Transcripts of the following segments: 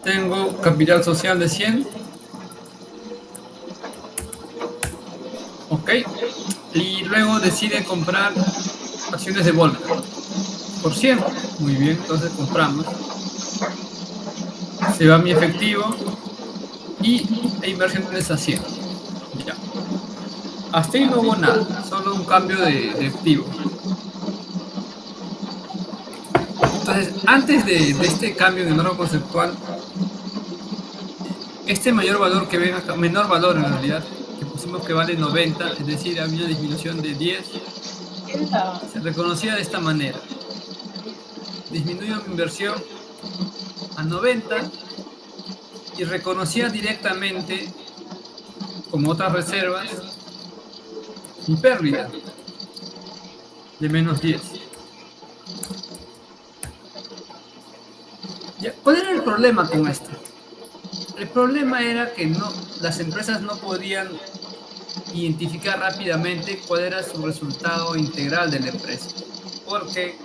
Tengo capital social de 100. Ok. Y luego decide comprar acciones de Volca por 100. Muy bien, entonces compramos. Se va mi efectivo y la inversión es a 100. Ya. Hasta ahí no hubo nada, solo un cambio de activo. Entonces, antes de este cambio en el marco conceptual, este mayor valor que ven acá, menor valor en realidad, que pusimos que vale 90, es decir, había una disminución de 10, se reconocía de esta manera. Disminuyo mi inversión a 90 y reconocía directamente, como otras reservas, mi pérdida de menos 10. Ya, ¿cuál era el problema con esto? El problema era que las empresas no podían identificar rápidamente cuál era su resultado integral de la empresa. Porque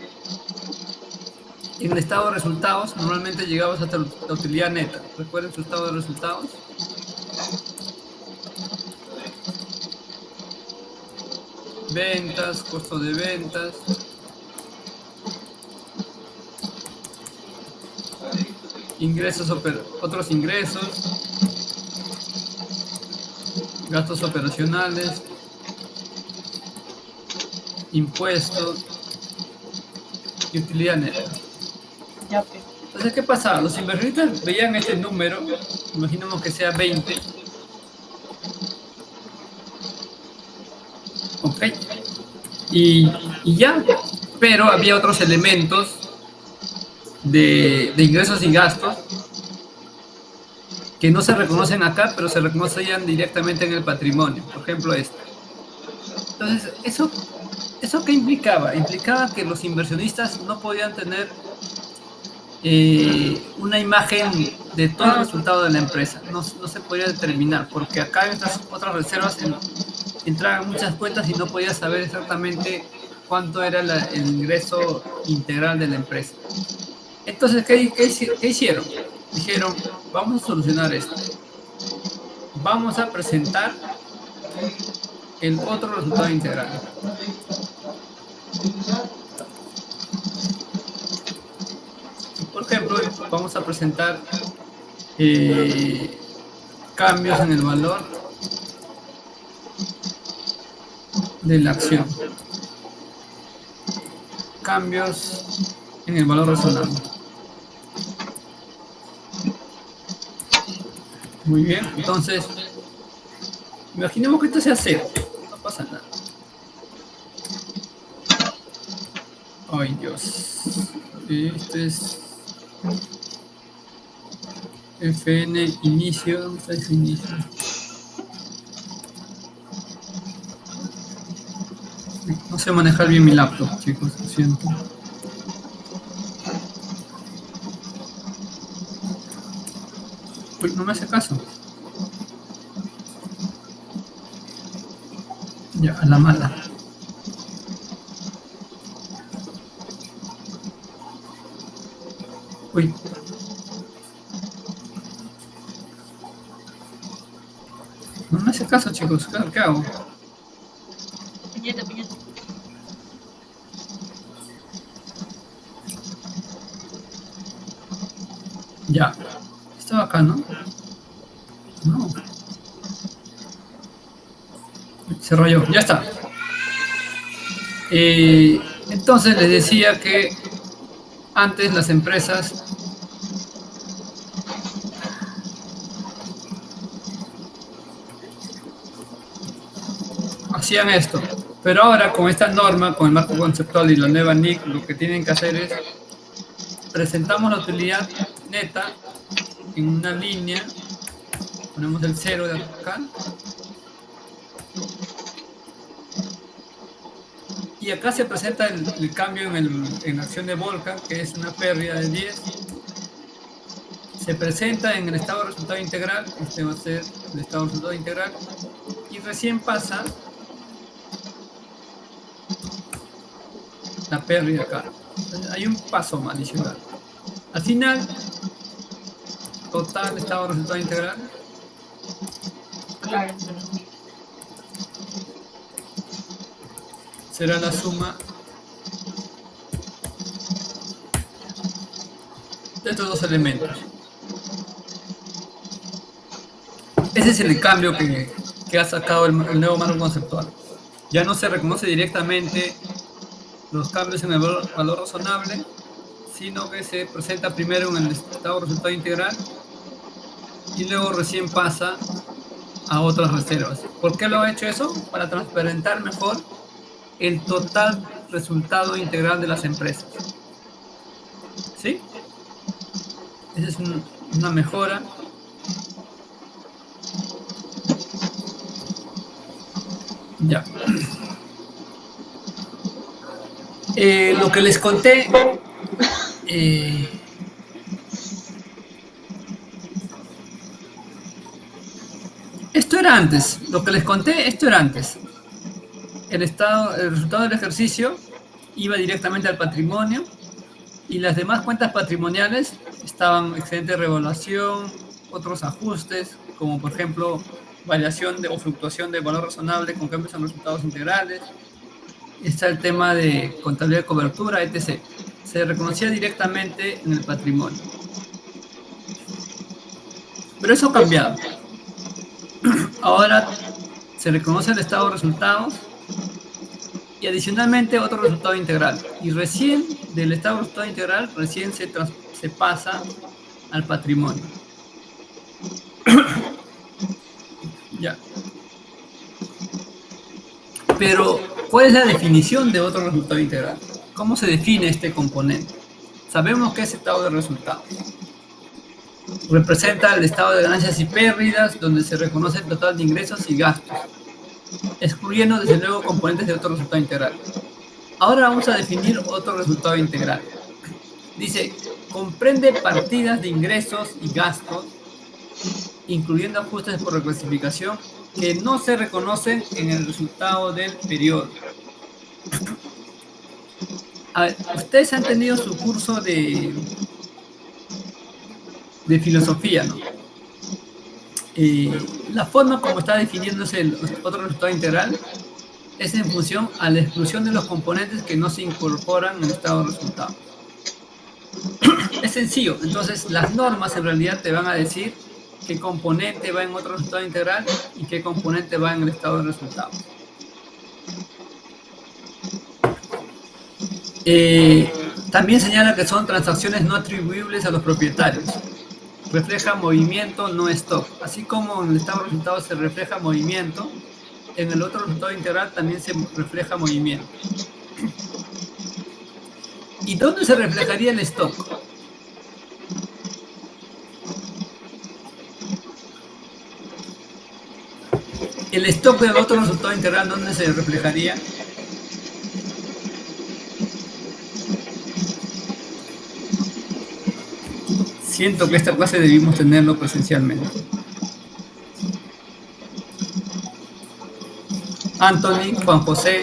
en el estado de resultados normalmente llegabas hasta la utilidad neta. ¿Recuerden su estado de resultados? Ventas, costo de ventas. Ingresos, otros ingresos. Gastos operacionales. Impuestos. Y utilidad neta. Entonces, ¿qué pasaba? Los inversionistas veían este número, imaginemos que sea 20. Ok. Y ya, pero había otros elementos de ingresos y gastos que no se reconocen acá, pero se reconocían directamente en el patrimonio. Por ejemplo, este. Entonces, ¿eso qué implicaba? Implicaba que los inversionistas no podían tener una imagen de todo el resultado de la empresa. No se podía determinar, porque acá en estas otras reservas entraban muchas cuentas y no podía saber exactamente cuánto era el ingreso integral de la empresa. Entonces, ¿qué hicieron? Dijeron, vamos a solucionar esto. Vamos a presentar el otro resultado integral. Por ejemplo, vamos a presentar cambios en el valor de la acción. Cambios en el valor razonable. Muy bien, entonces, imaginemos que esto sea 0. No pasa nada. Ay, Dios. Esto es FN inicio. ¿Dónde está ese inicio? No sé manejar bien mi laptop, chicos, lo siento. Uy, no me hace caso. Ya, a la mala. Uy. No me hace caso, chicos. ¿Qué hago? Piñata. Ya. Estaba acá, ¿no? No. Se rayó. Ya está. Entonces les decía que antes las empresas hacían esto. Pero ahora con esta norma, con el marco conceptual y la nueva NIC, lo que tienen que hacer es presentamos la utilidad neta en una línea, ponemos el 0 de acá, y acá se presenta el cambio en la acción de Volca, que es una pérdida de 10. Se presenta en el estado de resultado integral, este va a ser el estado de resultado integral, y recién pasa la pérdida acá. Entonces, hay un paso adicional. Al final, total estado de resultado integral. Claro. Será la suma de estos dos elementos. Ese es el cambio que ha sacado el nuevo marco conceptual. Ya no se reconoce directamente los cambios en el valor razonable, sino que se presenta primero en el estado de resultado integral y luego recién pasa a otras reservas. ¿Por qué lo ha hecho eso? Para transparentar mejor el total resultado integral de las empresas. ¿Sí? Esa es una mejora. Ya. Lo que les conté, esto era antes. Lo que les conté, esto era antes. El resultado del ejercicio iba directamente al patrimonio y las demás cuentas patrimoniales estaban excedente de revaluación, otros ajustes, como por ejemplo variación o fluctuación de valor razonable con cambios en resultados integrales. Está el tema de contabilidad de cobertura, etc. Se reconocía directamente en el patrimonio. Pero eso ha cambiado. Ahora se reconoce el estado de resultados y adicionalmente otro resultado integral. Y recién del estado de resultado integral, recién se pasa al patrimonio. Ya. Pero, ¿cuál es la definición de otro resultado integral? ¿Cómo se define este componente? Sabemos que es estado de resultados. Representa el estado de ganancias y pérdidas, donde se reconoce el total de ingresos y gastos, excluyendo desde luego componentes de otro resultado integral. Ahora vamos a definir otro resultado integral. Dice, comprende partidas de ingresos y gastos, incluyendo ajustes por reclasificación, que no se reconocen en el resultado del periodo. A ver, ustedes han tenido su curso de filosofía, ¿no? La forma como está definiéndose el otro resultado integral es en función a la exclusión de los componentes que no se incorporan en el estado de resultado. Es sencillo, entonces las normas en realidad te van a decir qué componente va en otro resultado integral y qué componente va en el estado de resultado. También señala que son transacciones no atribuibles a los propietarios. Refleja movimiento, no stock. Así como en el estado de resultados se refleja movimiento, en el otro resultado integral también se refleja movimiento. ¿Y dónde se reflejaría el stock? El stock del otro resultado integral, ¿dónde se reflejaría? Siento que esta clase debimos tenerlo presencialmente. Anthony, Juan José.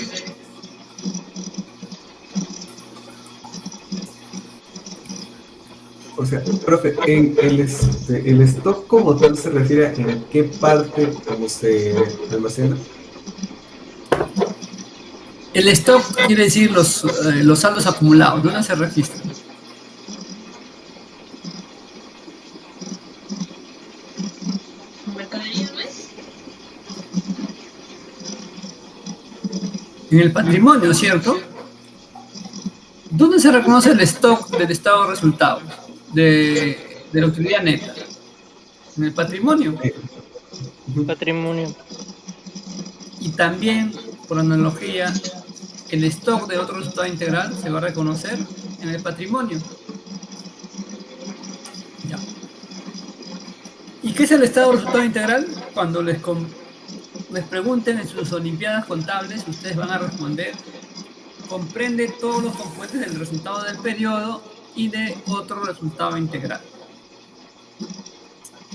O sea, profe, en el stock como tal se refiere a en qué parte como se almacena. El stock quiere decir los saldos acumulados, ¿dónde se registran? ¿Mercadería no es? En el patrimonio, ¿cierto? ¿Dónde se reconoce el stock del estado de resultados de la utilidad neta? En el patrimonio. Patrimonio. Y también, por analogía, el stock de otro resultado integral se va a reconocer en el patrimonio. Ya. ¿Y qué es el estado de resultado integral? Cuando les pregunten en sus olimpiadas contables, ustedes van a responder: comprende todos los componentes del resultado del periodo y de otro resultado integral.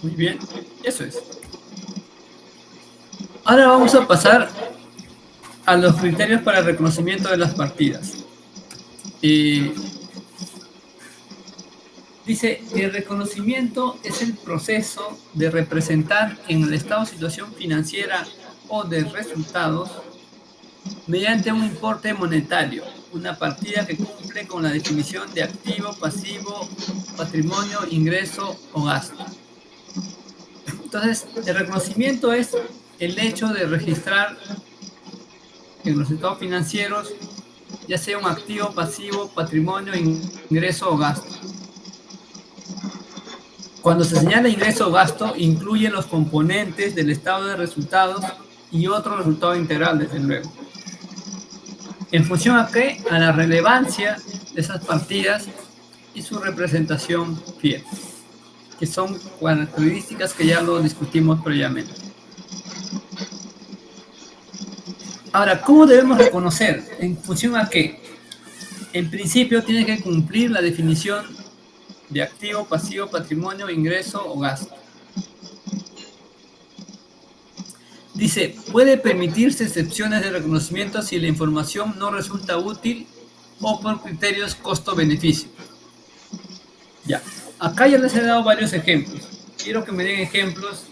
Muy bien, eso es. Ahora vamos a pasar a los criterios para el reconocimiento de las partidas. Dice Dice, el reconocimiento es el proceso de representar en el estado de situación financiera o de resultados mediante un importe monetario, una partida que cumple con la definición de activo, pasivo, patrimonio, ingreso o gasto. Entonces, el reconocimiento es el hecho de registrar en los estados financieros, ya sea un activo, pasivo, patrimonio, ingreso o gasto. Cuando se señala ingreso o gasto, incluye los componentes del estado de resultados y otro resultado integral, desde luego. ¿En función a qué? A la relevancia de esas partidas y su representación fiel, que son características que ya lo discutimos previamente. Ahora, ¿cómo debemos reconocer? ¿En función a qué? En principio tiene que cumplir la definición de activo, pasivo, patrimonio, ingreso o gasto. Dice, puede permitirse excepciones de reconocimiento si la información no resulta útil o por criterios costo-beneficio. Ya, acá ya les he dado varios ejemplos. Quiero que me den ejemplos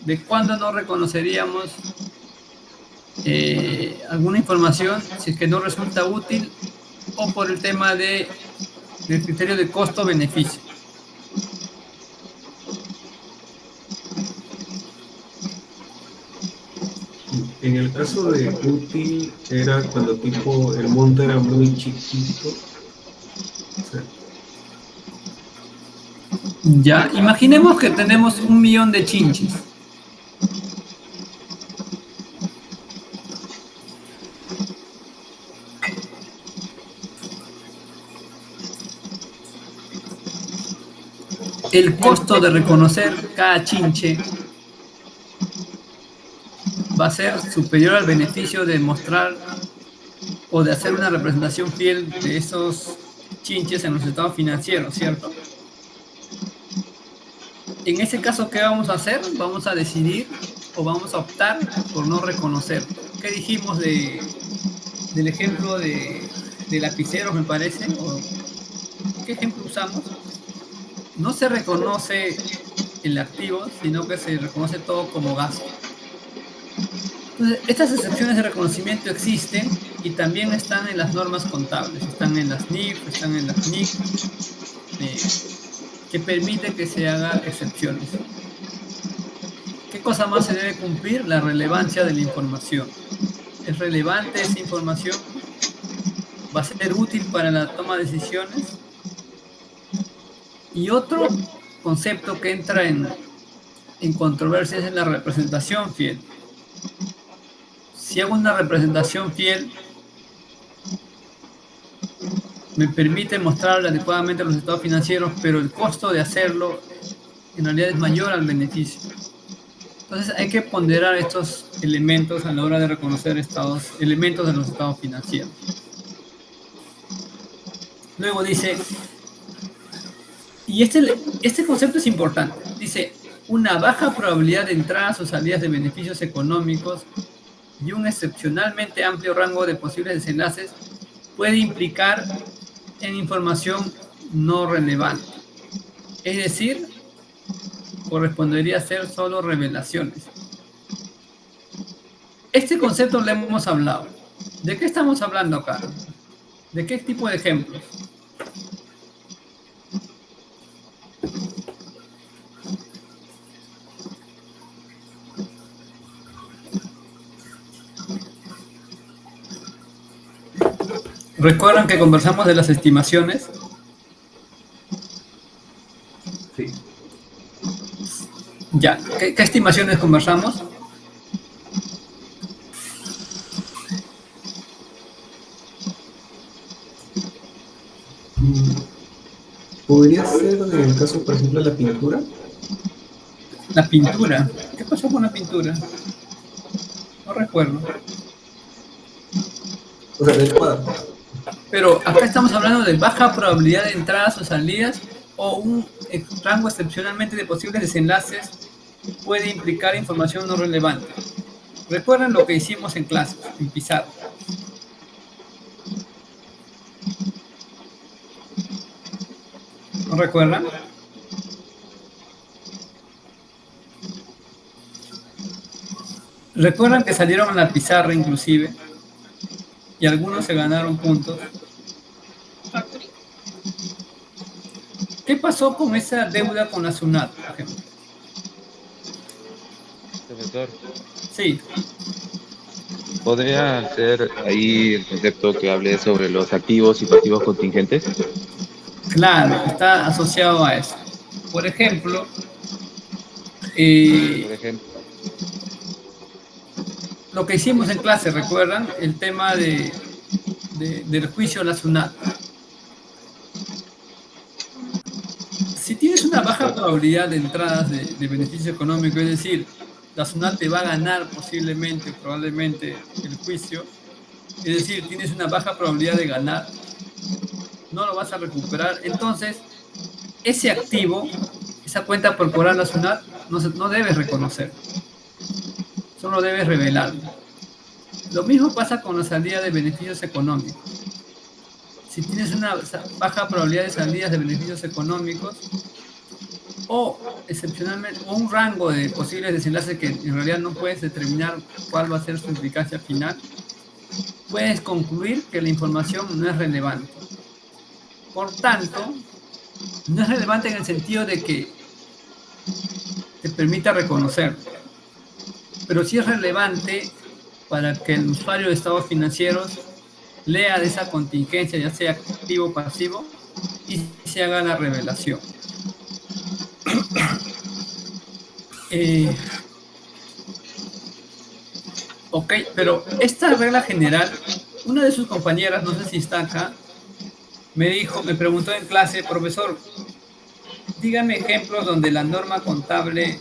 de cuándo no reconoceríamos alguna información si es que no resulta útil o por el tema del criterio de costo-beneficio. En el caso de útil, era cuando tipo el monto era muy chiquito. O sea, Ya, imaginemos que tenemos 1.000.000 de chinches. El costo de reconocer cada chinche va a ser superior al beneficio de mostrar o de hacer una representación fiel de esos chinches en los estados financieros, ¿cierto? En ese caso, ¿qué vamos a hacer? Vamos a decidir o vamos a optar por no reconocer. ¿Qué dijimos del ejemplo de lapiceros, me parece? ¿O qué ejemplo usamos? No se reconoce el activo, sino que se reconoce todo como gasto. Entonces, estas excepciones de reconocimiento existen y también están en las normas contables, están en las NIF, están en las NIC, que permite que se haga excepciones. ¿Qué cosa más se debe cumplir? La relevancia de la información. ¿Es relevante esa información? ¿Va a ser útil para la toma de decisiones? Y otro concepto que entra en controversia es la representación fiel. Si hago una representación fiel, me permite mostrar adecuadamente los estados financieros, pero el costo de hacerlo en realidad es mayor al beneficio. Entonces hay que ponderar estos elementos a la hora de reconocer elementos de los estados financieros. Luego dice, y este concepto es importante, dice, una baja probabilidad de entradas o salidas de beneficios económicos y un excepcionalmente amplio rango de posibles desenlaces puede implicar en información no relevante. Es decir, correspondería ser solo revelaciones. Este concepto lo hemos hablado. ¿De qué estamos hablando acá? ¿De qué tipo de ejemplos? ¿Recuerdan que conversamos de las estimaciones? sí. Ya, ¿qué estimaciones conversamos? ¿Podría ser en el caso, por ejemplo, de la pintura? La pintura. ¿Qué pasó con la pintura? No recuerdo. O sea, del cuadro. Pero acá estamos hablando de baja probabilidad de entradas o salidas o un rango excepcionalmente de posibles desenlaces puede implicar información no relevante. Recuerden lo que hicimos en clase, en pizarra. ¿No recuerdan? ¿Recuerdan que salieron en la pizarra inclusive? Y algunos se ganaron puntos. Factory. ¿Qué pasó con esa deuda con la SUNAT, por ejemplo? Profesor, Sí, ¿podría ser ahí el concepto que hable sobre los activos y pasivos contingentes? claro, está asociado a eso. Por ejemplo, Por ejemplo, lo que hicimos en clase, ¿recuerdan? El tema del juicio a la SUNAT. Si tienes una baja probabilidad de entradas de beneficio económico, es decir, la SUNAT te va a ganar posiblemente, probablemente, el juicio, es decir, tienes una baja probabilidad de ganar, no lo vas a recuperar, entonces ese activo, esa cuenta por cobrar la SUNAT, no debes reconocer, solo debes revelarlo. Lo mismo pasa con la salida de beneficios económicos. Si tienes una baja probabilidad de salidas de beneficios económicos o excepcionalmente o un rango de posibles desenlaces que en realidad no puedes determinar cuál va a ser su eficacia final, puedes concluir que la información no es relevante. Por tanto, no es relevante en el sentido de que te permita reconocer, pero sí es relevante para que el usuario de estados financieros lea de esa contingencia, ya sea activo o pasivo, y se haga la revelación. Ok, pero esta regla general, una de sus compañeras, no sé si está acá, me preguntó en clase, profesor, dígame ejemplos donde las normas contables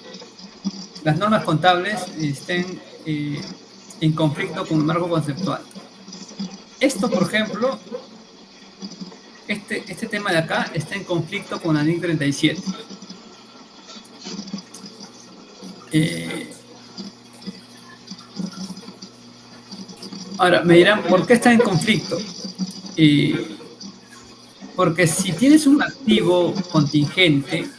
estén en conflicto con el marco conceptual. Esto, por ejemplo, este tema de acá está en conflicto con la NIC 37. Ahora, me dirán, ¿por qué está en conflicto? Porque si tienes un activo contingente,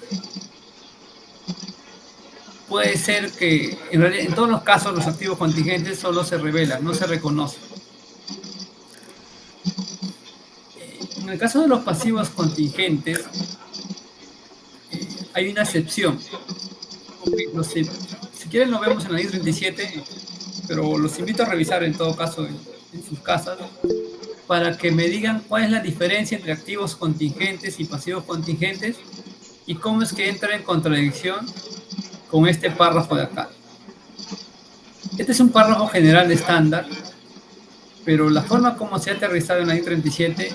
puede ser que, en realidad, en todos los casos, los activos contingentes solo se revelan, no se reconocen. En el caso de los pasivos contingentes, hay una excepción. Si quieren lo vemos en la ley 37, pero los invito a revisar en todo caso en sus casas para que me digan cuál es la diferencia entre activos contingentes y pasivos contingentes y cómo es que entra en contradicción con este párrafo de acá. Este es un párrafo general estándar, pero la forma como se ha aterrizado en la ley 37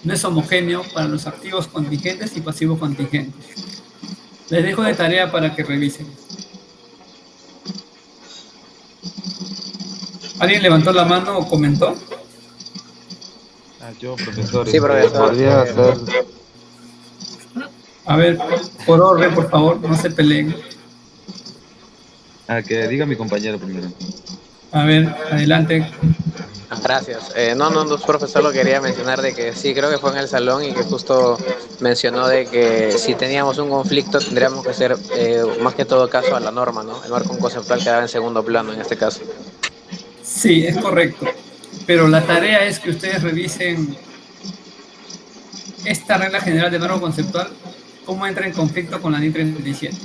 no es homogéneo para los activos contingentes y pasivos contingentes. Les dejo de tarea para que revisen. ¿Alguien levantó la mano o comentó? yo, profesor, Sí, profesor. podría ser, A ver, por orden, por favor, no se peleen. que diga mi compañero primero. A ver, adelante. Gracias. No, profesor, solo quería mencionar de que sí, creo que fue en el salón y que justo mencionó de que si teníamos un conflicto tendríamos que hacer más que todo caso a la norma, ¿no? El marco conceptual quedaba en segundo plano en este caso. Sí, es correcto. Pero la tarea es que ustedes revisen esta regla general de marco conceptual, cómo entra en conflicto con la NIC 37.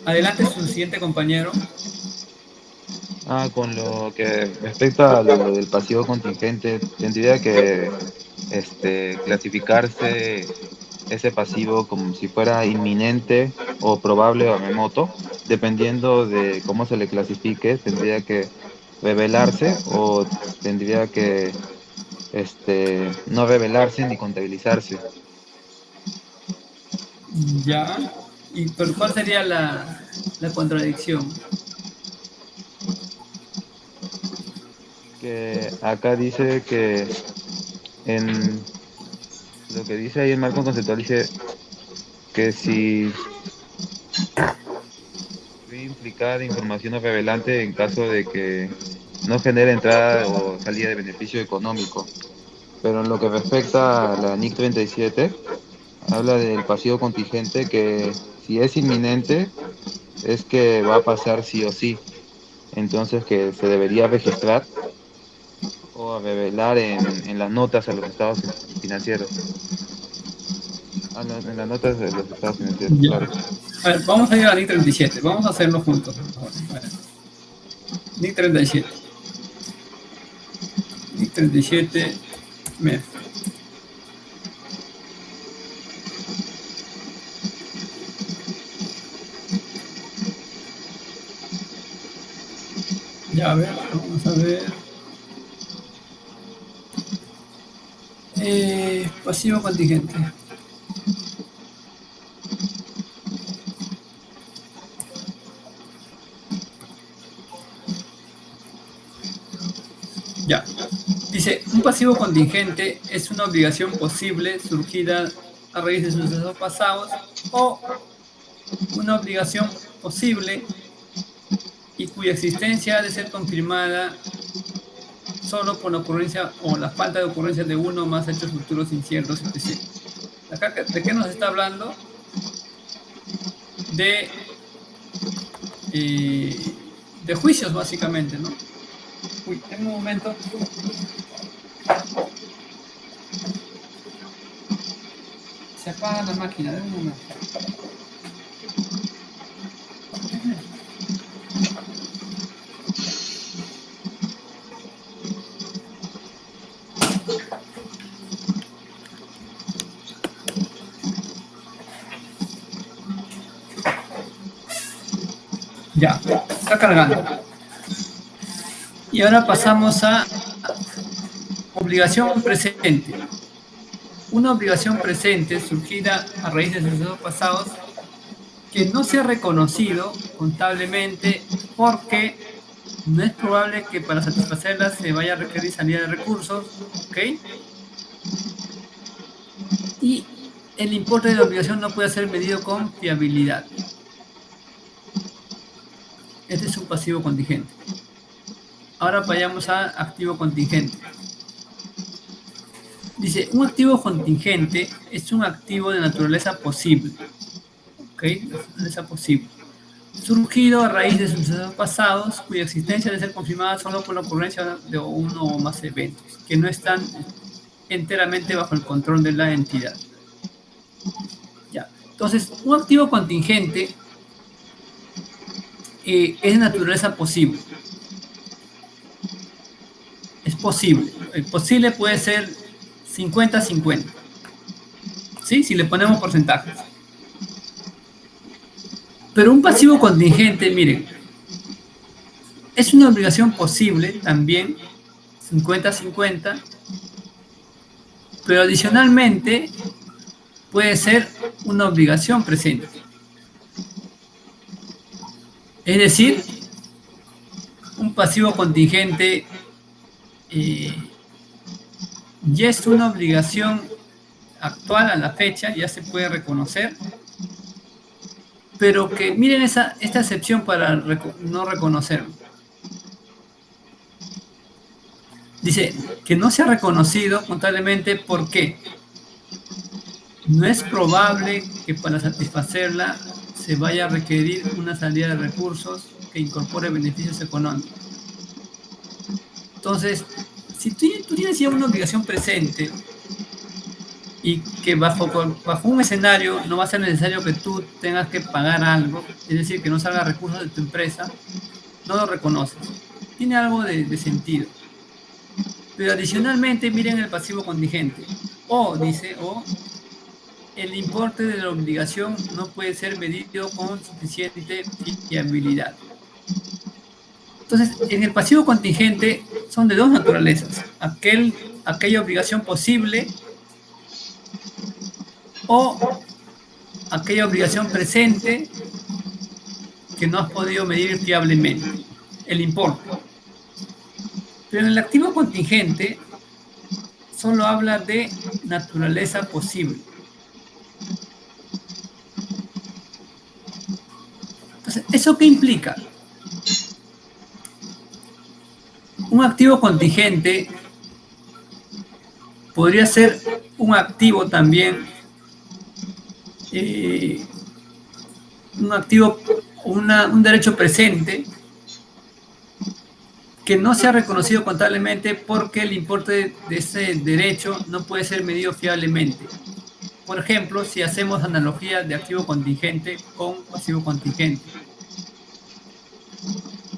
Adelante, su siguiente compañero. Con lo que respecta a lo del pasivo contingente, tendría que clasificarse ese pasivo como si fuera inminente o probable o remoto, dependiendo de cómo se le clasifique, tendría que revelarse o tendría que no revelarse ni contabilizarse. Ya. ¿Y pero cuál sería la contradicción? Que acá dice que en lo que dice ahí el marco conceptual dice que si puede implicar información no revelante en caso de que no genere entrada o salida de beneficio económico. pero en lo que respecta a la NIC 37, habla del pasivo contingente que si es inminente, es que va a pasar sí o sí. Entonces que se debería registrar o revelar en las notas a los estados financieros. En las notas de los estados financieros, Ya. claro. A ver, vamos a ir a NIC 37. Vamos a hacerlo juntos. Mejor. A ver. NIC 37. NIC 37. MEF. Ya, a ver, vamos a ver. Pasivo contingente. Ya. Dice, un pasivo contingente es una obligación posible surgida a raíz de sucesos pasados o una obligación posible y cuya existencia ha de ser confirmada solo por la ocurrencia o la falta de ocurrencia de uno o más hechos futuros inciertos, etc. Acá, ¿de qué nos está hablando? De juicios, básicamente, ¿no? Uy, en un momento. Se apaga la máquina, de un momento. Ya, está cargando. Y ahora pasamos a obligación presente. Una obligación presente surgida a raíz de sucesos pasados que no se ha reconocido contablemente porque no es probable que para satisfacerla se vaya a requerir salida de recursos, ¿ok? Y el importe de la obligación no puede ser medido con fiabilidad. Este es un pasivo contingente. Ahora vayamos a activo contingente. Dice, un activo contingente es un activo de naturaleza posible. ¿Ok? De naturaleza posible. Surgido a raíz de sucesos pasados, cuya existencia debe ser confirmada solo por la ocurrencia de uno o más eventos, que no están enteramente bajo el control de la entidad. Ya. Entonces, un activo contingente es de naturaleza posible. Es posible. El posible puede ser 50-50. ¿Sí? Si le ponemos porcentajes. Pero un pasivo contingente, miren, es una obligación posible también, 50-50, pero adicionalmente puede ser una obligación presente. Es decir, un pasivo contingente ya es una obligación actual a la fecha, ya se puede reconocer, pero que miren esta excepción para no reconocerlo. Dice que no se ha reconocido contablemente. ¿Por qué? No es probable que para satisfacerla se vaya a requerir una salida de recursos que incorpore beneficios económicos. Entonces, si tú tienes ya una obligación presente y que bajo un escenario no va a ser necesario que tú tengas que pagar algo, es decir, que no salga recursos de tu empresa, no lo reconoces. Tiene algo de sentido. Pero adicionalmente, miren el pasivo contingente. Dice, el importe de la obligación no puede ser medido con suficiente fiabilidad. Entonces, en el pasivo contingente son de dos naturalezas. Aquella obligación posible o aquella obligación presente que no has podido medir fiablemente, el importe. Pero en el activo contingente solo habla de naturaleza posible. Entonces, ¿eso qué implica? Un activo contingente podría ser un activo también, un activo, un derecho presente que no se ha reconocido contablemente porque el importe de ese derecho no puede ser medido fiablemente. Por ejemplo, si hacemos analogía de activo contingente con pasivo contingente.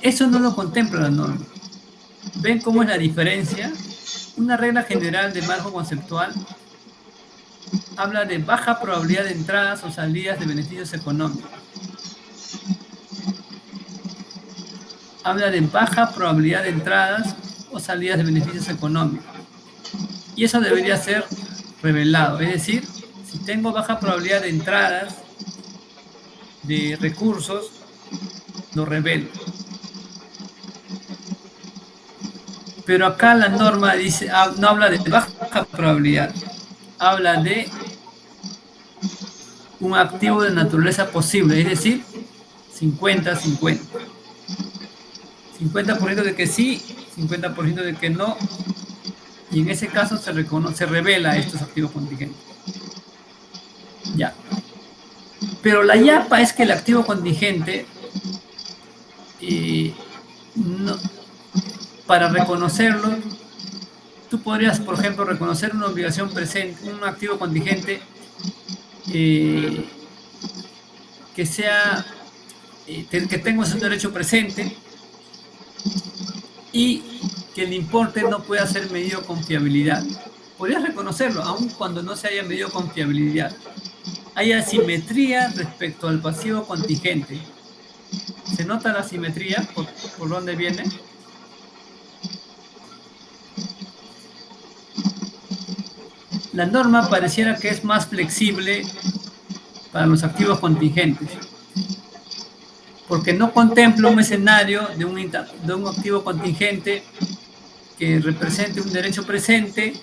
Eso no lo contempla la norma. ¿Ven cómo es la diferencia? Una regla general de marco conceptual habla de baja probabilidad de entradas o salidas de beneficios económicos. Habla de baja probabilidad de entradas o salidas de beneficios económicos. Y eso debería ser revelado. Es decir, si tengo baja probabilidad de entradas de recursos, lo revelo. Pero acá la norma dice, no habla de baja probabilidad, habla de un activo de naturaleza posible, es decir, 50-50. 50% de que sí, 50% de que no, y en ese caso se revela estos activos contingentes. Ya. Pero la yapa es que el activo contingente, para reconocerlo, tú podrías, por ejemplo, reconocer una obligación presente, un activo contingente que sea, que tenga un derecho presente y que el importe no pueda ser medido con fiabilidad. Podrías reconocerlo, aun cuando no se haya medido con fiabilidad. Hay asimetría respecto al pasivo contingente. ¿Se nota la asimetría? ¿Por dónde viene? La norma pareciera que es más flexible para los activos contingentes, porque no contempla un escenario de un activo contingente que represente un derecho presente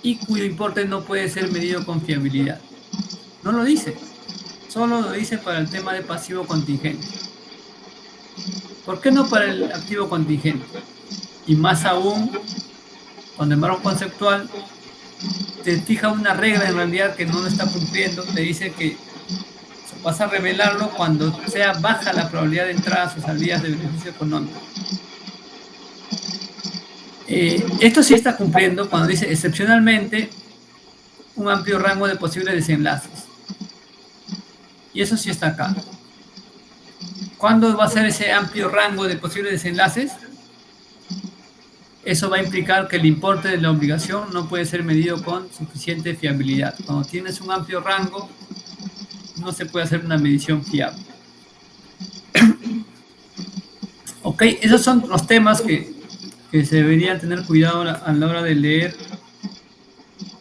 y cuyo importe no puede ser medido con fiabilidad. No lo dice, solo lo dice para el tema de pasivo contingente. ¿Por qué no para el activo contingente? Y más aún, cuando el marco conceptual te fija una regla en realidad que no lo está cumpliendo, te dice que vas a revelarlo cuando sea baja la probabilidad de entradas o salidas de beneficio económico. Esto sí está cumpliendo cuando dice excepcionalmente un amplio rango de posibles desenlaces. Y eso sí está acá. ¿Cuándo va a ser ese amplio rango de posibles desenlaces? Eso va a implicar que el importe de la obligación no puede ser medido con suficiente fiabilidad. Cuando tienes un amplio rango, no se puede hacer una medición fiable. Ok, esos son los temas que se deberían tener cuidado a la hora de leer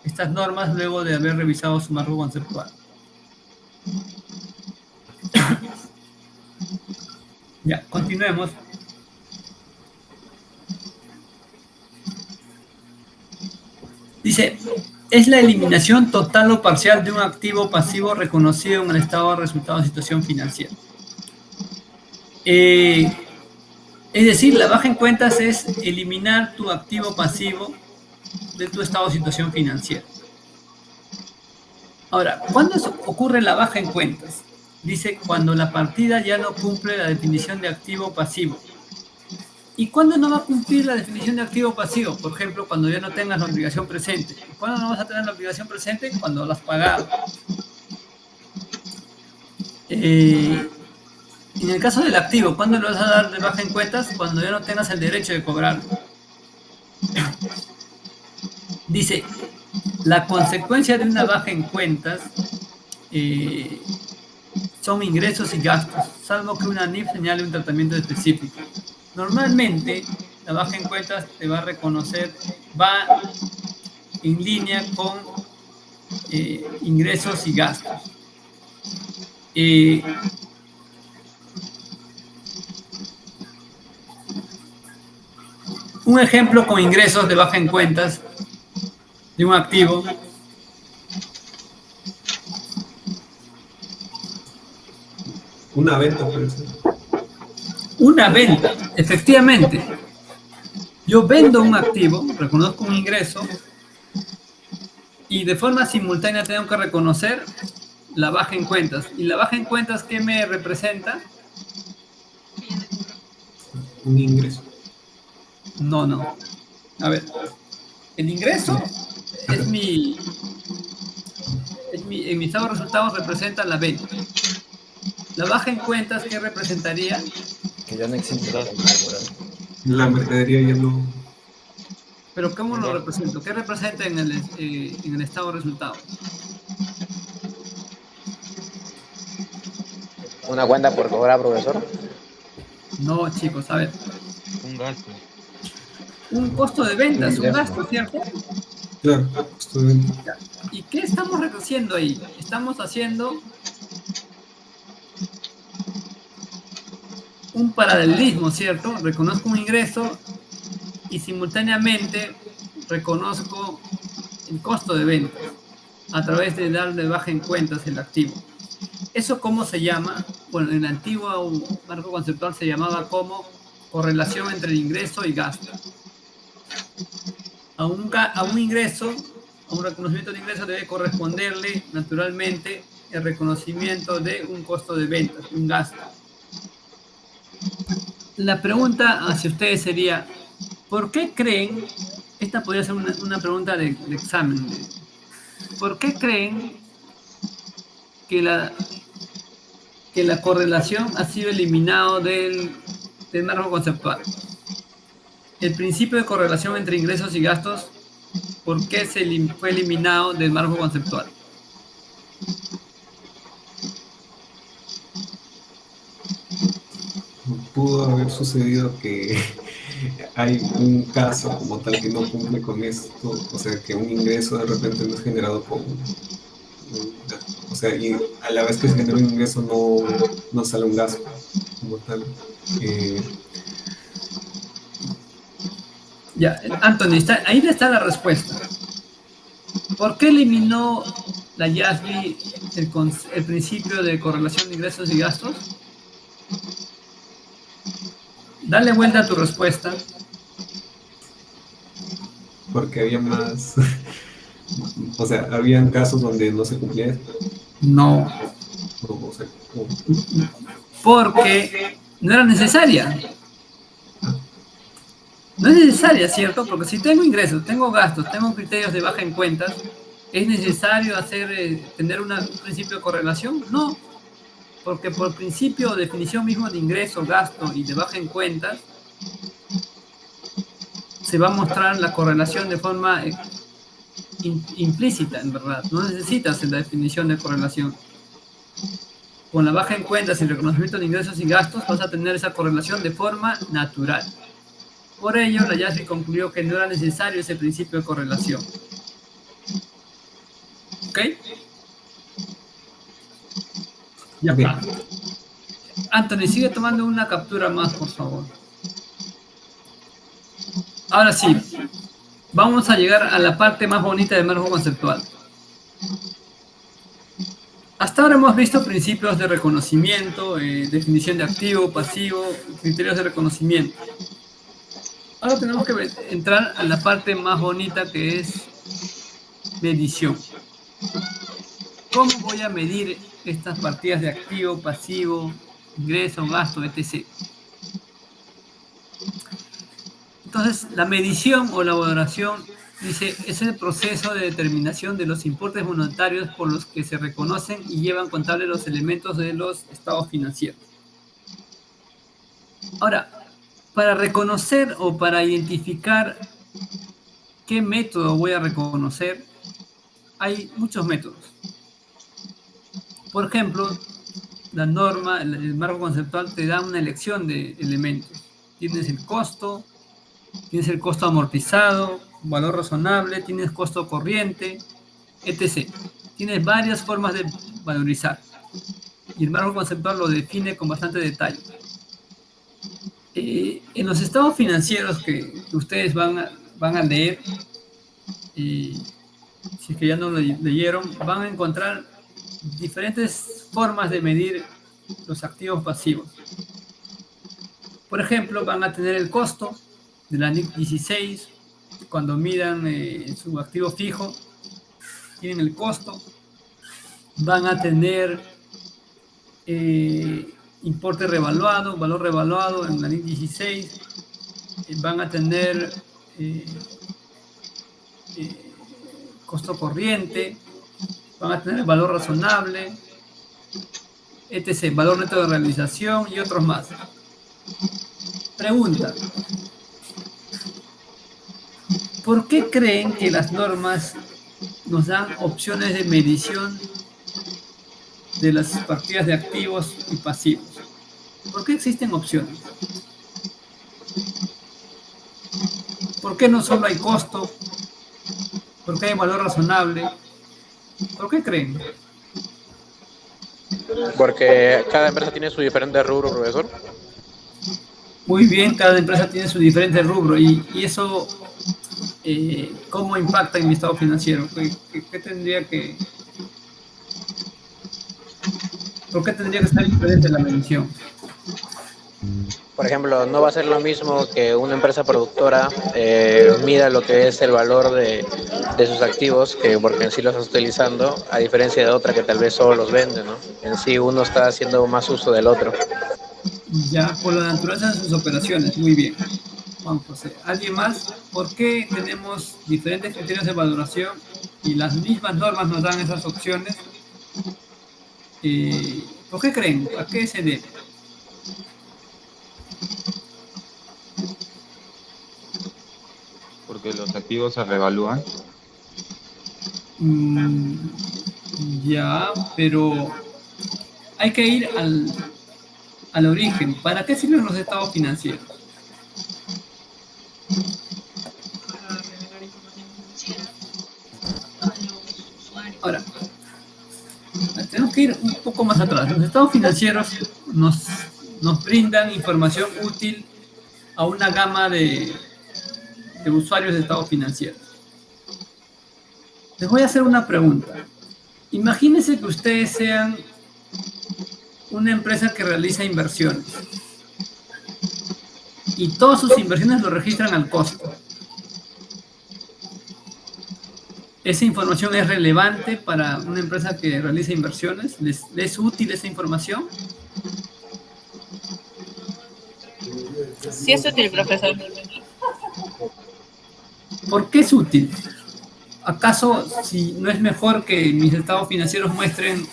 estas normas luego de haber revisado su marco conceptual. Ya, continuemos. Dice, es la eliminación total o parcial de un activo o pasivo reconocido en el estado de resultado de situación financiera. Es decir, la baja en cuentas es eliminar tu activo pasivo de tu estado de situación financiera. Ahora, ¿cuándo ocurre la baja en cuentas? Dice, cuando la partida ya no cumple la definición de activo pasivo. ¿Y cuándo no va a cumplir la definición de activo pasivo? Por ejemplo, cuando ya no tengas la obligación presente. ¿Cuándo no vas a tener la obligación presente? Cuando la has pagado. En el caso del activo, ¿cuándo lo vas a dar de baja en cuentas? Cuando ya no tengas el derecho de cobrarlo. Dice, la consecuencia de una baja en cuentas son ingresos y gastos, salvo que una NIF señale un tratamiento específico. Normalmente, la baja en cuentas te va a reconocer, va en línea con ingresos y gastos. Un ejemplo con ingresos de baja en cuentas de un activo. Una venta, por ejemplo. Una venta, efectivamente. Yo vendo un activo, reconozco un ingreso y de forma simultánea tengo que reconocer la baja en cuentas. ¿Y la baja en cuentas qué me representa? Un ingreso. No. A ver, el ingreso es en mi estado de resultados representa la venta. La baja en cuentas, ¿qué representaría? Que ya no existe la La mercadería ya no. Pero ¿cómo lo represento? ¿Qué representa en el estado de resultados? ¿Una cuenta por cobrar, profesor? No, chicos, a ver. Un gasto. Un costo de ventas, un gasto, ¿cierto? Claro, estoy ¿Y qué estamos haciendo ahí? Estamos haciendo un paralelismo, ¿cierto? Reconozco un ingreso y simultáneamente reconozco el costo de ventas a través de dar de baja en cuentas el activo. ¿Eso cómo se llama? Bueno, en el antiguo marco conceptual se llamaba como correlación entre ingreso y gasto. A un ingreso, a un reconocimiento de ingreso debe corresponderle naturalmente el reconocimiento de un costo de ventas, un gasto. La pregunta hacia ustedes sería, ¿por qué creen, esta podría ser una pregunta de examen, ¿por qué creen que la correlación ha sido eliminado del marco conceptual? El principio de correlación entre ingresos y gastos, ¿por qué fue eliminado del marco conceptual? pudo haber sucedido que hay un caso como tal que no cumple con esto, o sea, que un ingreso de repente no es generado con, o sea, y a la vez que se genera un ingreso no sale un gasto como tal. Ya, Anthony, ahí está la respuesta. ¿Por qué eliminó la YASB el principio de correlación de ingresos y gastos? Dale vuelta a tu respuesta. Porque había más, o sea, habían casos donde no se cumplía esto. No, O sea, porque no era necesaria. No es necesaria, ¿cierto? Porque si tengo ingresos, tengo gastos, tengo criterios de baja en cuentas, ¿es necesario tener un principio de correlación? No, porque por principio o definición mismo de ingreso, gasto y de baja en cuentas, se va a mostrar la correlación de forma implícita, en verdad. No necesitas la definición de correlación. Con la baja en cuentas y el reconocimiento de ingresos y gastos, vas a tener esa correlación de forma natural. Por ello, la YASB concluyó que no era necesario ese principio de correlación. ¿Ok? Ya está. Anthony, sigue tomando una captura más, por favor. Ahora sí, vamos a llegar a la parte más bonita del marco conceptual. Hasta ahora hemos visto principios de reconocimiento, definición de activo, pasivo, criterios de reconocimiento. Ahora tenemos que entrar a la parte más bonita, que es medición. ¿Cómo voy a medir estas partidas de activo, pasivo, ingreso, gasto, etc.? Entonces, la medición o la valoración, dice, es el proceso de determinación de los importes monetarios por los que se reconocen y llevan contable los elementos de los estados financieros. Ahora, para reconocer o para identificar qué método voy a reconocer, hay muchos métodos. Por ejemplo, la norma, el marco conceptual te da una elección de elementos. Tienes el costo amortizado, valor razonable, tienes costo corriente, etc. Tienes varias formas de valorizar. Y el marco conceptual lo define con bastante detalle. En los estados financieros que ustedes van a leer, si es que ya no lo leyeron, van a encontrar diferentes formas de medir los activos pasivos. Por ejemplo, van a tener el costo, de la NIC 16, cuando midan su activo fijo, tienen el costo, van a tener importe revaluado, valor revaluado en la NIC 16, van a tener costo corriente, van a tener valor razonable, etc., valor neto de realización y otros más. Pregunta: ¿por qué creen que las normas nos dan opciones de medición de las partidas de activos y pasivos? ¿Por qué existen opciones? ¿Por qué no solo hay costo? ¿Por qué hay valor razonable? ¿Por qué creen? Porque cada empresa tiene su diferente rubro, profesor. Muy bien, cada empresa tiene su diferente rubro y eso, ¿cómo impacta en mi estado financiero? ¿Qué tendría que... ¿Por qué tendría que ser diferente la medición? Por ejemplo, no va a ser lo mismo que una empresa productora mida lo que es el valor de sus activos, que porque en sí los está utilizando, a diferencia de otra que tal vez solo los vende, ¿no? En sí uno está haciendo más uso del otro. Ya, por la naturaleza de sus operaciones, muy bien. Juan José, ¿alguien más? ¿Por qué tenemos diferentes criterios de valoración y las mismas normas nos dan esas opciones? ¿Por qué creen? ¿A qué se debe? Porque los activos se revalúan. Ya, pero hay que ir al origen. ¿Para qué sirven los estados financieros? Para revelar información financiera a los usuarios. Ahora, tenemos que ir un poco más atrás. Los estados financieros nos brindan información útil a una gama de usuarios de estados financieros. Les voy a hacer una pregunta. Imagínense que ustedes sean una empresa que realiza inversiones y todas sus inversiones lo registran al costo. ¿Esa información es relevante para una empresa que realiza inversiones? ¿Les es útil esa información? Sí es útil, profesor. ¿Por qué es útil? ¿Acaso si no es mejor que mis estados financieros muestren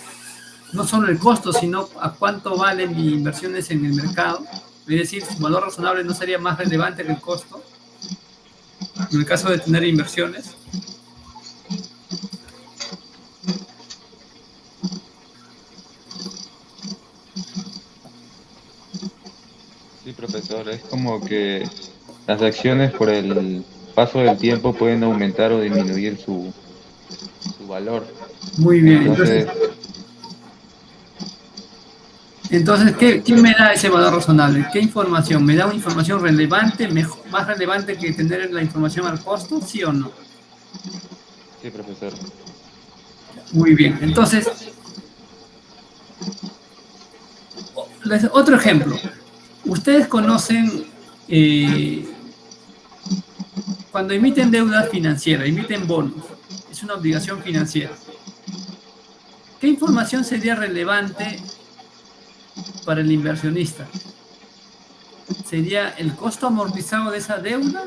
no solo el costo, sino a cuánto valen mis inversiones en el mercado? Es decir, su valor razonable no sería más relevante que el costo en el caso de tener inversiones. Sí, profesor, es como que las acciones por el paso del tiempo pueden aumentar o disminuir su valor. Muy bien, Entonces, entonces ¿qué me da ese valor razonable? ¿Qué información? ¿Me da una información relevante, más relevante que tener la información al costo? ¿Sí o no? sí, profesor. Muy bien, entonces, otro ejemplo. Ustedes conocen, cuando emiten deuda financiera, emiten bonos, es una obligación financiera. ¿Qué información sería relevante para el inversionista? ¿Sería el costo amortizado de esa deuda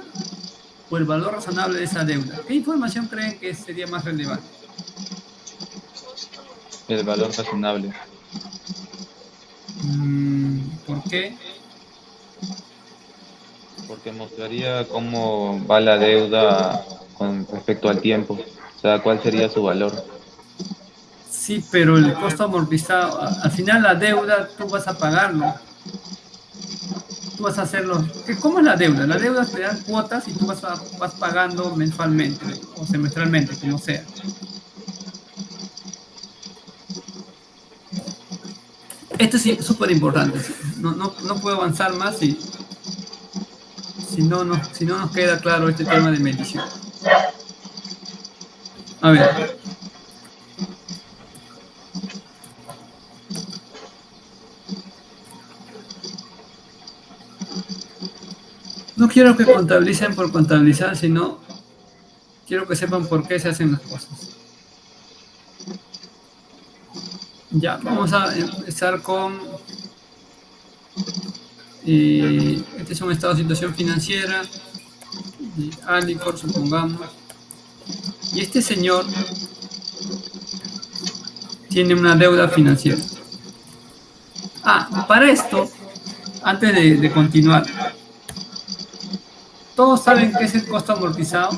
o el valor razonable de esa deuda? ¿Qué información creen que sería más relevante? El valor razonable. ¿Por qué? Porque mostraría cómo va la deuda con respecto al tiempo. O sea, cuál sería su valor. Sí, pero el costo amortizado, al final la deuda tú vas a pagarlo. Tú vas a hacerlo. ¿Cómo es la deuda? La deuda te dan cuotas y tú vas pagando mensualmente o semestralmente, como sea. Esto es súper importante. No puedo avanzar más si no nos queda claro este tema de medición. A ver. No quiero que contabilicen por contabilizar, sino quiero que sepan por qué se hacen las cosas. Ya, vamos a empezar con... este es un estado de situación financiera de Alicor, supongamos. Y este señor tiene una deuda financiera. Para esto, antes de continuar, ¿todos saben qué es el costo amortizado?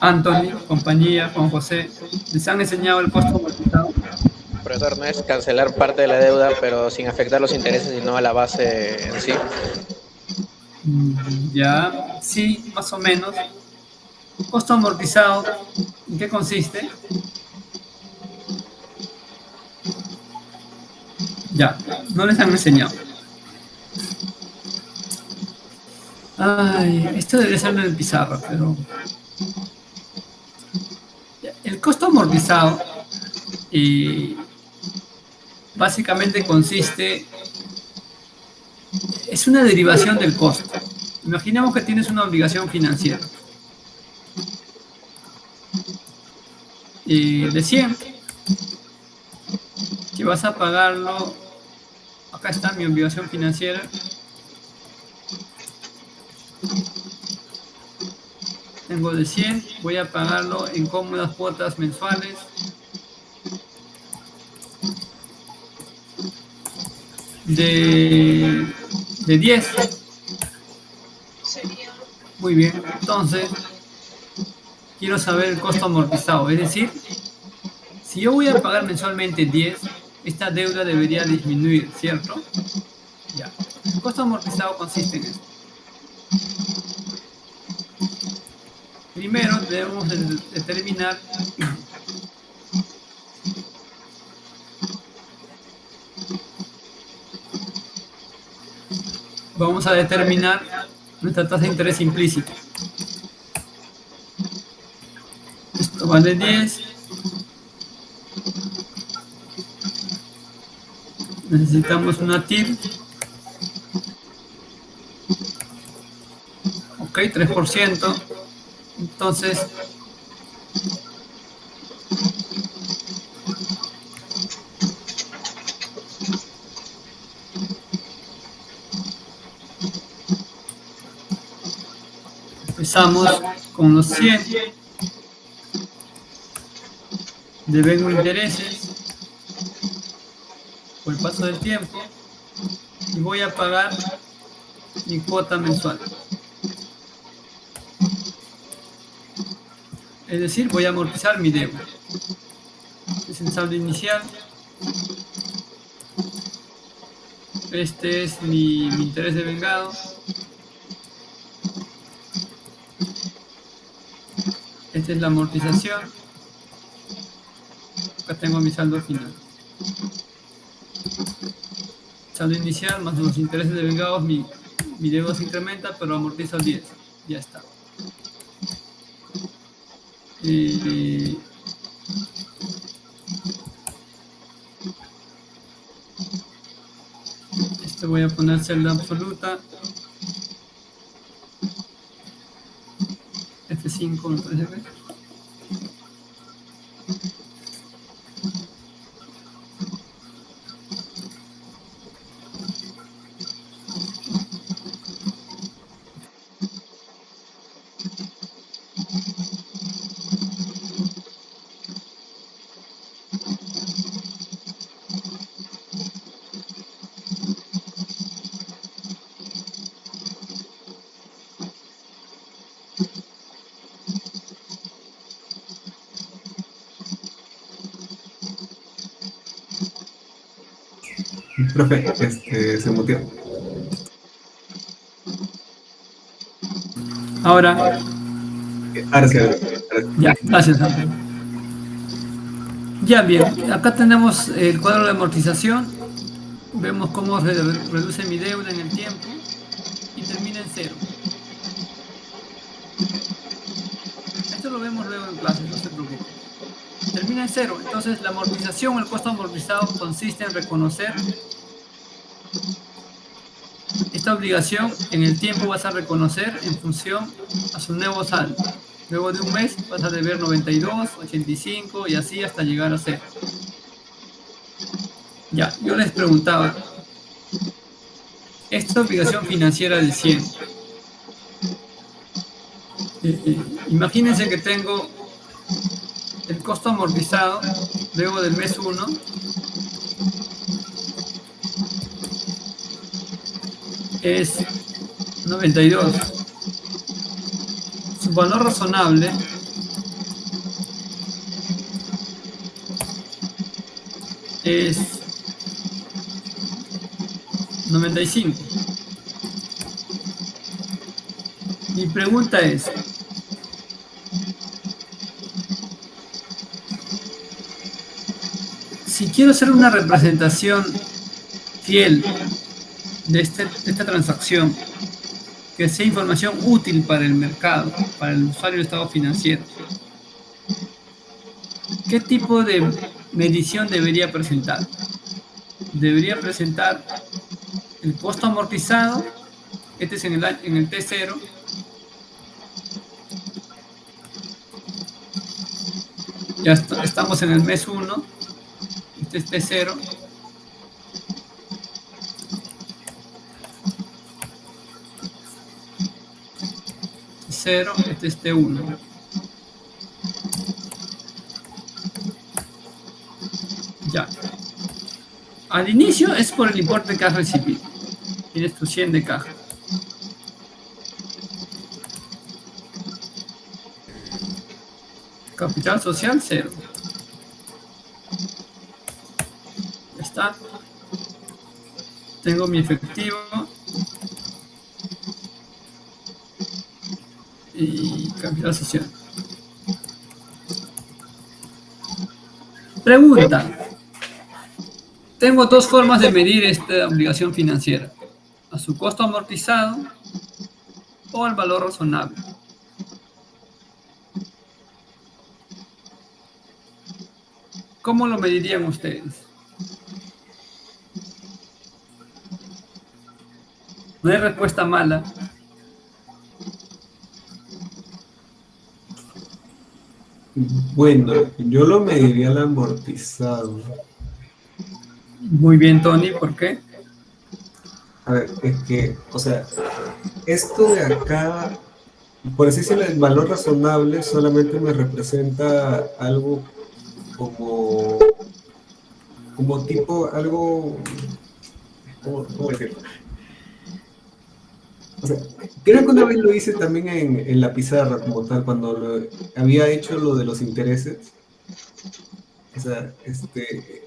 Anthony, compañía, Juan José, ¿les han enseñado el costo amortizado? Profesor, no es cancelar parte de la deuda, pero sin afectar los intereses y no a la base en sí. Ya, sí, más o menos. Costo amortizado, ¿en qué consiste? Ya, no les han enseñado. Ay, esto debería ser en pizarra, pero... El costo amortizado básicamente consiste... Es una derivación del costo. Imaginemos que tienes una obligación financiera. De 100, que vas a pagarlo... Acá está mi obligación financiera. Tengo de 100, voy a pagarlo en cómodas cuotas mensuales. De 10. Muy bien, entonces quiero saber el costo amortizado. Es decir, si yo voy a pagar mensualmente 10, esta deuda debería disminuir, ¿cierto? Ya. El costo amortizado consiste en esto. Primero debemos determinar nuestra tasa de interés implícita. Esto vale 10. Necesitamos una TIR. Ok, 3%. Entonces, empezamos con los 100. Devengo intereses por el paso del tiempo y voy a pagar mi cuota mensual. Es decir, voy a amortizar mi deuda. Es el saldo inicial. Este es mi interés devengado. Esta es la amortización. Acá tengo mi saldo final. Saldo inicial más los intereses devengados, mi deuda se incrementa, pero amortizo 10. Ya está. Voy a poner celda absoluta. F5 me parece que. Profe, se muteó. Ahora. Ahora sí. Ya, gracias, Antonio. Ya bien, acá tenemos el cuadro de amortización. Vemos cómo reduce mi deuda en el tiempo y termina en 0. Esto lo vemos luego en clase, no se preocupe. Termina termina en cero. Entonces la amortización, el costo amortizado consiste en reconocer esta obligación en el tiempo. Vas a reconocer en función a su nuevo saldo. Luego de un mes vas a deber 92, 85 y así hasta llegar a cero. Ya, yo les preguntaba, esta obligación financiera de 100, imagínense que tengo el costo amortizado luego del mes 1 es 92. Su valor razonable es 95. Mi pregunta es, si quiero hacer una representación fiel de esta transacción, que sea información útil para el mercado, para el usuario de estado financiero, ¿qué tipo de medición debería presentar? Debería presentar el costo amortizado, este es en el T0, ya estamos en el mes 1, este es T0, T0, este es T1. Ya. Al inicio es por el importe que has recibido. Tienes tu 100 de caja. Capital social, 0. Ya está. Tengo mi efectivo. Y capital social. Pregunta. Tengo dos formas de medir esta obligación financiera: a su costo amortizado o al valor razonable. ¿Cómo lo medirían ustedes? No hay respuesta mala. Bueno, yo lo mediría al amortizado. Muy bien, Tony, ¿por qué? A ver, es que, o sea, esto de acá, por así decirlo, el valor razonable solamente me representa algo como tipo, algo, ¿cómo decirlo? O sea, creo que una vez lo hice también en la pizarra como tal, cuando había hecho lo de los intereses. O sea,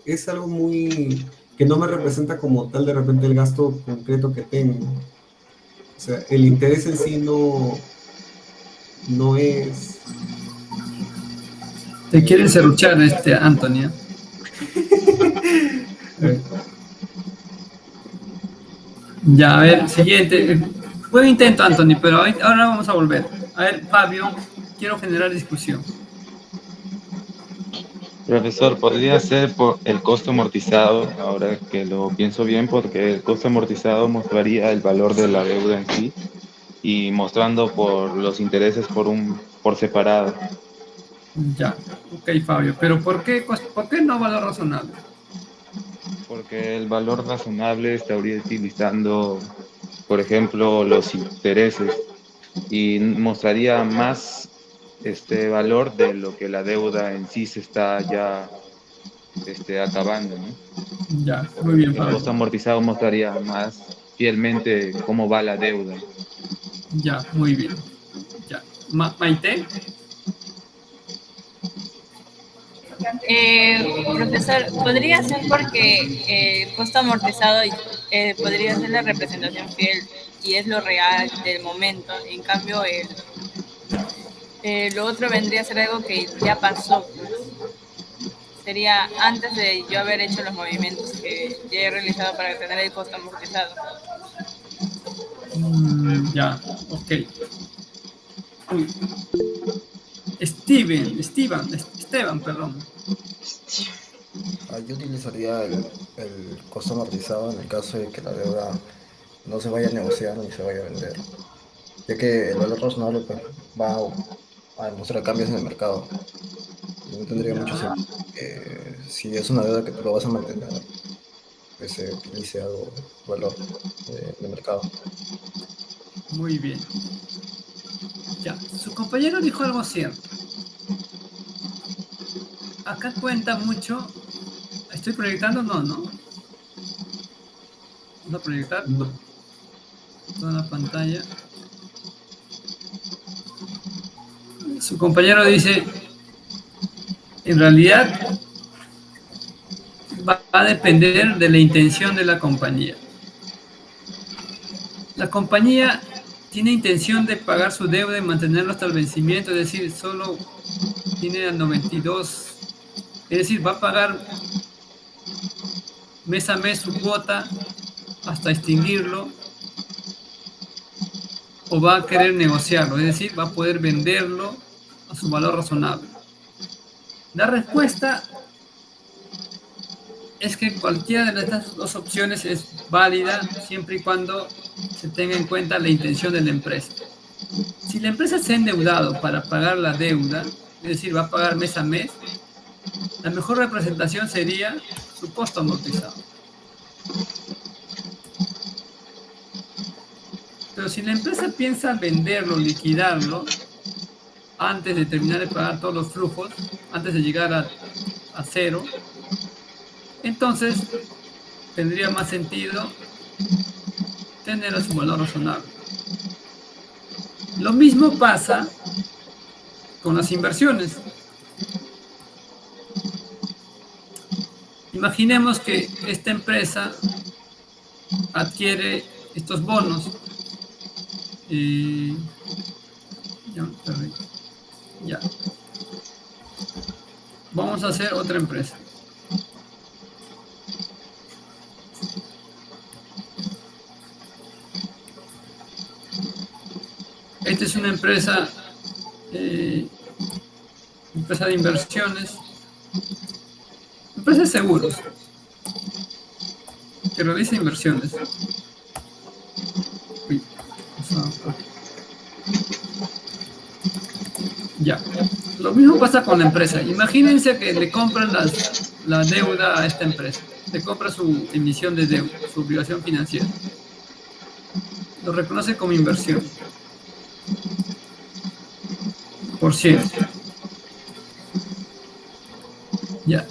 es algo muy que no me representa como tal de repente el gasto concreto que tengo. O sea, el interés en sí no es... Te quieren serruchar, Antonio. Ya, a ver, siguiente. Buen intento, Anthony, pero ahora vamos a volver. A ver, Fabio, quiero generar discusión. Profesor, podría ser por el costo amortizado, ahora que lo pienso bien, porque el costo amortizado mostraría el valor de la deuda en sí y mostrando por los intereses por separado. Ya, ok, Fabio, pero ¿por qué no valor razonable? Porque el valor razonable estaría utilizando, por ejemplo, los intereses y mostraría más este valor de lo que la deuda en sí se está ya acabando, ¿no? Ya, muy bien, El Fabio. costo amortizado mostraría más fielmente cómo va la deuda. Ya, muy bien. Ya. Maite. Profesor, podría ser porque el costo amortizado podría ser la representación fiel y es lo real del momento. En cambio, lo otro vendría a ser algo que ya pasó. Sería antes de yo haber hecho los movimientos que ya he realizado para tener el costo amortizado. Ya, ok. Uy. Steven, Esteban, perdón. Yo utilizaría el costo amortizado en el caso de que la deuda no se vaya a negociar ni se vaya a vender, ya que el valor razonable pues, va a demostrar cambios en el mercado. Y no tendría mucho Ya, sentido que si es una deuda que tú lo vas a mantener, pues se utilice algo valor de mercado. muy bien. Ya, su compañero dijo algo cierto. Acá cuenta mucho. ¿Estoy proyectando? No, no. Vamos a proyectar No, toda la pantalla. Su compañero dice, en realidad va a depender de la intención de la compañía. La compañía tiene intención de pagar su deuda y mantenerlo hasta el vencimiento, es decir, solo tiene al 92, es decir, va a pagar mes a mes su cuota hasta extinguirlo, o va a querer negociarlo, es decir, va a poder venderlo a su valor razonable. La respuesta es que cualquiera de estas dos opciones es válida siempre y cuando se tenga en cuenta la intención de la empresa. Si la empresa se ha endeudado para pagar la deuda, es decir, va a pagar mes a mes, la mejor representación sería su costo amortizado. Pero si la empresa piensa venderlo, liquidarlo, antes de terminar de pagar todos los flujos, antes de llegar a cero, entonces tendría más sentido tener a su valor razonable. Lo mismo pasa con las inversiones. Imaginemos que esta empresa adquiere estos bonos. Ya. Vamos a hacer otra empresa. Esta es una empresa de inversiones, empresa de seguros, que realiza inversiones. Uy, ya. Lo mismo pasa con la empresa. Imagínense que le compran la deuda a esta empresa. Le compra su emisión de deuda, su obligación financiera. Lo reconoce como inversión. Por cierto. Ya.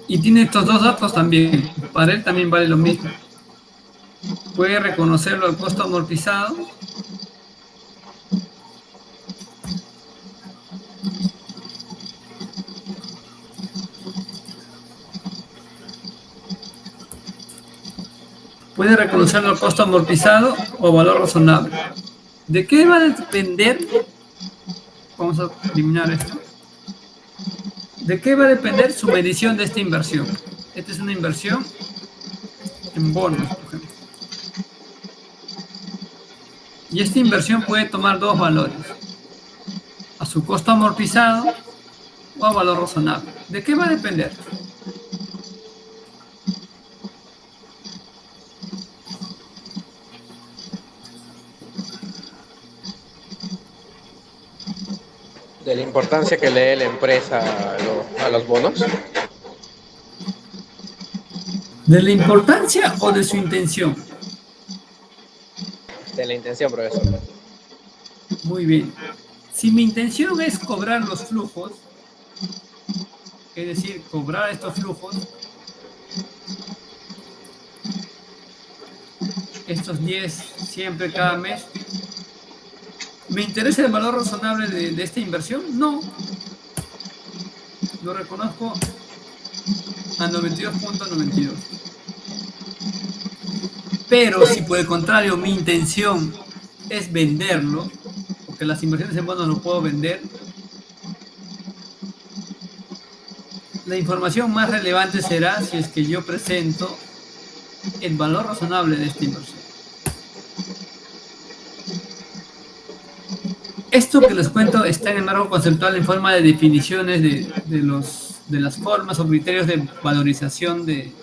Y tiene estos dos datos también. Para él también vale lo mismo. Puede reconocerlo al costo amortizado. Puede reconocerlo al costo amortizado o valor razonable. ¿De qué va a depender? Vamos a eliminar esto. ¿De qué va a depender su medición de esta inversión? Esta es una inversión en bonos, por ejemplo. Y esta inversión puede tomar dos valores. A su costo amortizado o a valor razonable. ¿De qué va a depender? De la importancia que le dé la empresa a los bonos. ¿De la importancia o de su intención? De la intención, profesor. Muy bien. Si mi intención es cobrar los flujos, es decir, cobrar estos flujos, estos 10 siempre cada mes, ¿me interesa el valor razonable de esta inversión? No. Lo reconozco a 92.92. Pero si por el contrario mi intención es venderlo, porque las inversiones en bonos no puedo vender, la información más relevante será si es que yo presento el valor razonable de esta inversión. Esto que les cuento está en el marco conceptual en forma de definiciones de las formas o criterios de valorización de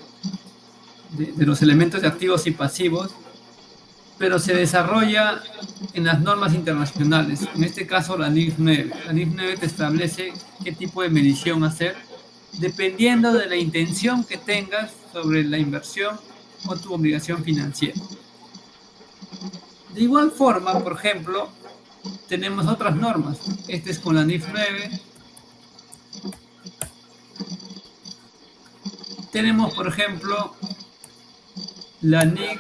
los elementos de activos y pasivos, pero se desarrolla en las normas internacionales. En este caso, la NIF 9. La NIF 9 te establece qué tipo de medición hacer, dependiendo de la intención que tengas sobre la inversión o tu obligación financiera. De igual forma, por ejemplo, tenemos otras normas. Este es con la NIF 9. Tenemos, por ejemplo, la NIC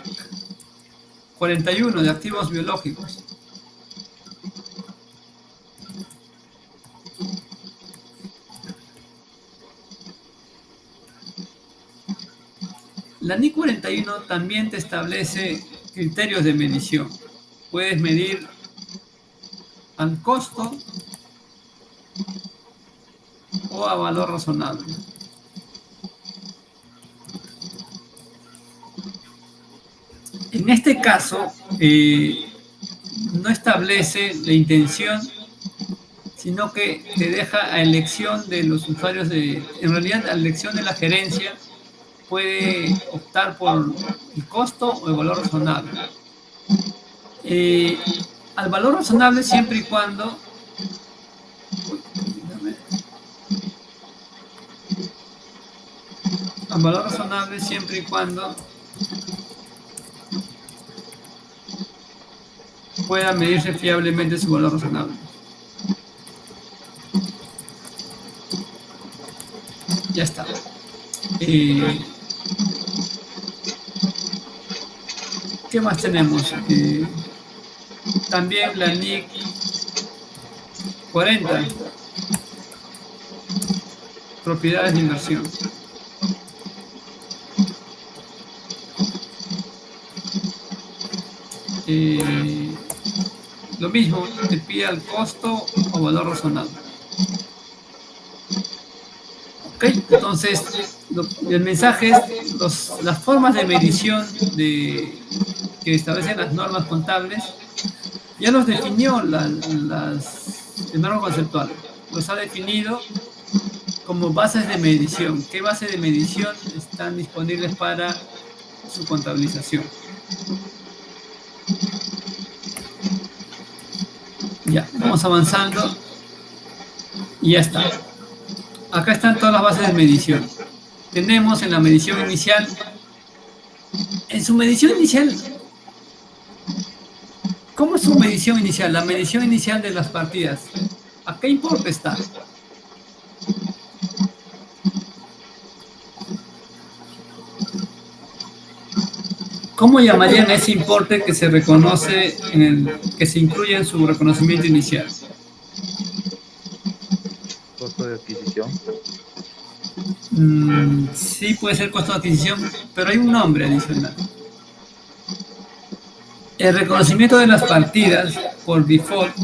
41 de activos biológicos. La NIC 41 también te establece criterios de medición. Puedes medir al costo o a valor razonable. En este caso, no establece la intención, sino que te deja a elección de los usuarios en realidad a elección de la gerencia, puede optar por el costo o el valor razonable. Al valor razonable siempre y cuando pueda medirse fiablemente su valor razonable. Ya está. ¿Qué más tenemos? También la NIC 40, propiedades de inversión. Lo mismo, te pide el costo o valor razonable. Ok, entonces el mensaje es las formas de medición que establecen las normas contables, ya los definió el marco conceptual, los ha definido como bases de medición. ¿Qué bases de medición están disponibles para su contabilización? Ya, vamos avanzando y ya está. Acá están todas las bases de medición. Tenemos en la medición inicial, en su medición inicial, ¿cómo es su medición inicial? La medición inicial de las partidas. ¿A qué importe está? ¿Cómo llamarían a ese importe que se reconoce que se incluye en su reconocimiento inicial? Costo de adquisición. Sí, puede ser costo de adquisición, pero hay un nombre adicional. El reconocimiento de las partidas, por default,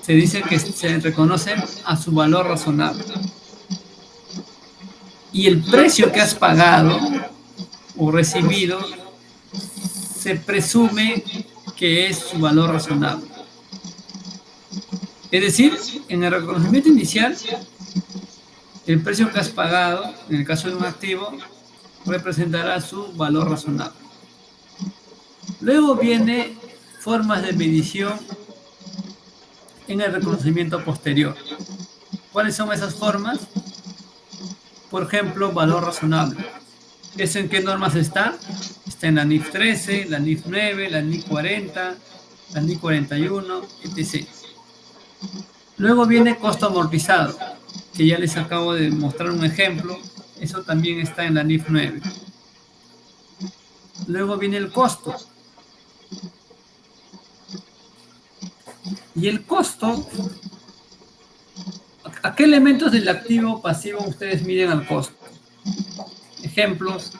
se dice que se reconocen a su valor razonable. Y el precio que has pagado o recibido se presume que es su valor razonable. Es decir, en el reconocimiento inicial, el precio que has pagado, en el caso de un activo, representará su valor razonable. Luego viene formas de medición en el reconocimiento posterior. ¿Cuáles son esas formas? Por ejemplo, valor razonable. ¿Eso en qué normas está? Está en la NIF 13, la NIF 9, la NIF 40, la NIF 41, etc. Luego viene costo amortizado, que ya les acabo de mostrar un ejemplo. Eso también está en la NIF 9. Luego viene el costo. Y el costo, ¿a qué elementos del activo o pasivo ustedes miden al costo? Ejemplos.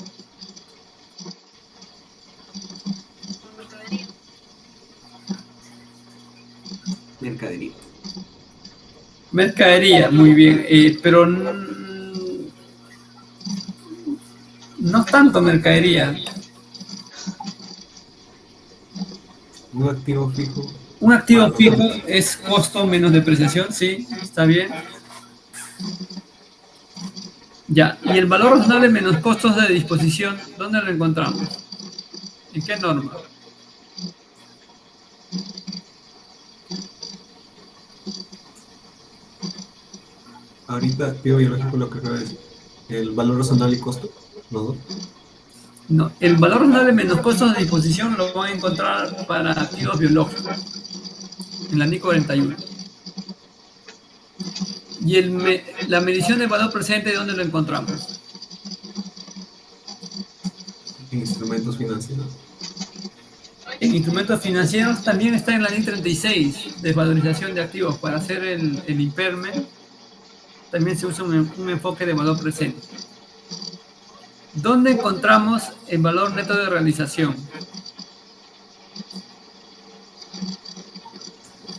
Mercadería. Mercadería, muy bien, pero no tanto mercadería. Un activo fijo. Un activo fijo es costo menos depreciación, sí, está bien. Ya, y el valor razonable menos costos de disposición, ¿dónde lo encontramos? ¿En qué norma? Ahorita activo biológico lo que acaba de decir. El valor razonable y costo. Los dos. No, el valor razonable menos costos de disposición lo van a encontrar para activos biológicos, en la NIC 41. Y la medición del valor presente, ¿dónde lo encontramos? Instrumentos financieros. En instrumentos financieros también está en la NIC 36, desvalorización de activos. Para hacer el impairment, también se usa un enfoque de valor presente. ¿Dónde encontramos el valor neto de realización?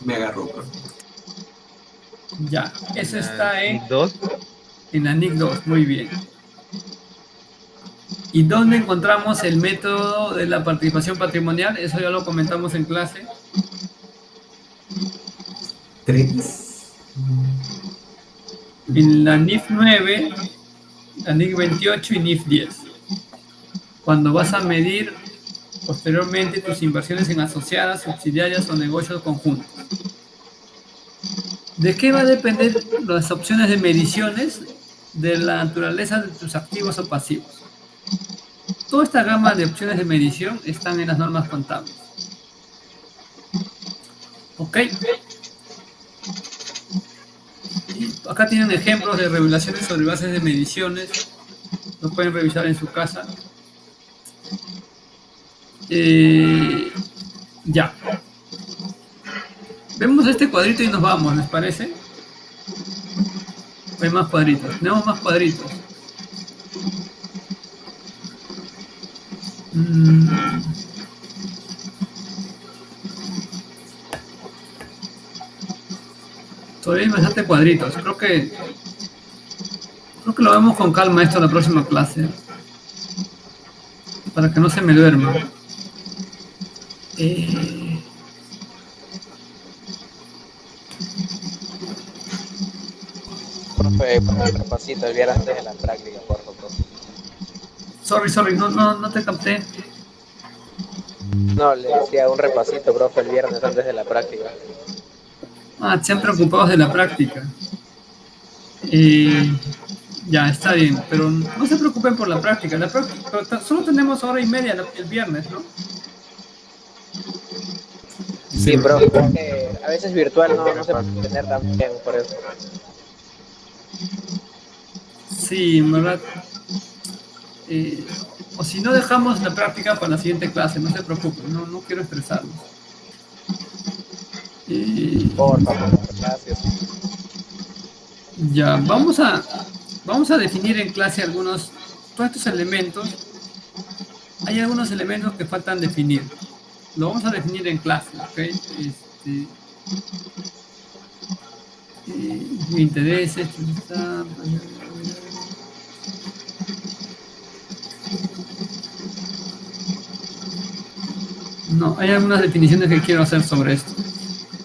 Me agarró, bro. Ya, eso está en ¿Dos? la NIC 2, muy bien. ¿Y dónde encontramos el método de la participación patrimonial? Eso ya lo comentamos en clase. 3. En la NIF 9, la NIF 28 y NIF 10. Cuando vas a medir posteriormente tus inversiones en asociadas, subsidiarias o negocios conjuntos. ¿De qué va a depender las opciones de mediciones? De la naturaleza de tus activos o pasivos. Toda esta gama de opciones de medición están en las normas contables. ¿Ok? Y acá tienen ejemplos de revelaciones sobre bases de mediciones. Lo pueden revisar en su casa. Ya. Vemos este cuadrito y nos vamos, ¿les parece? Hay más cuadritos. Tenemos más cuadritos. Todavía hay bastante cuadritos. Creo que lo vemos con calma esto en la próxima clase. Para que no se me duerma. Profe, un repasito el viernes antes de la práctica, por favor. Sorry, no te capté. No, le decía un repasito, profe, el viernes antes de la práctica. Se han preocupado de la práctica. Ya, está bien, pero no se preocupen por la práctica. Solo tenemos hora y media el viernes, ¿no? Sí, profe, a veces virtual no se puede entender tan bien, por eso. Sí, en verdad. O si no, dejamos la práctica para la siguiente clase, no se preocupen, no quiero estresarlos. Por favor, gracias. Ya, vamos a definir en clase todos estos elementos. Hay algunos elementos que faltan definir. Lo vamos a definir en clase, ¿ok? Intereses. No, hay algunas definiciones que quiero hacer sobre esto.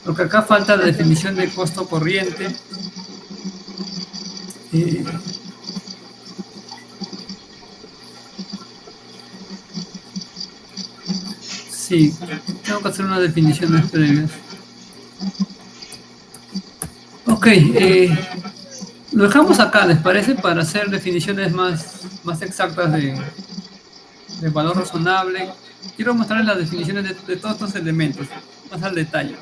Porque acá falta la definición de costo corriente. Sí, tengo que hacer unas definiciones previas. Ok, lo dejamos acá, ¿les parece? Para hacer definiciones más exactas de valor razonable. Quiero mostrarles las definiciones de todos estos elementos, más al detalle.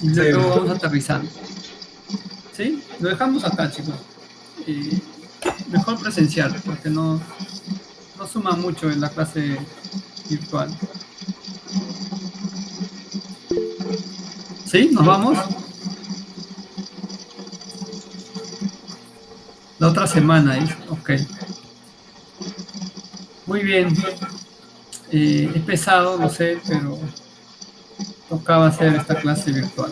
Y luego vamos aterrizando. ¿Sí? Lo dejamos acá, chicos. Mejor presencial, porque no suma mucho en la clase virtual. ¿Sí? ¿Nos vamos? La otra semana, ¿eh? Ok. Muy bien. Es pesado, lo sé, pero tocaba hacer esta clase virtual.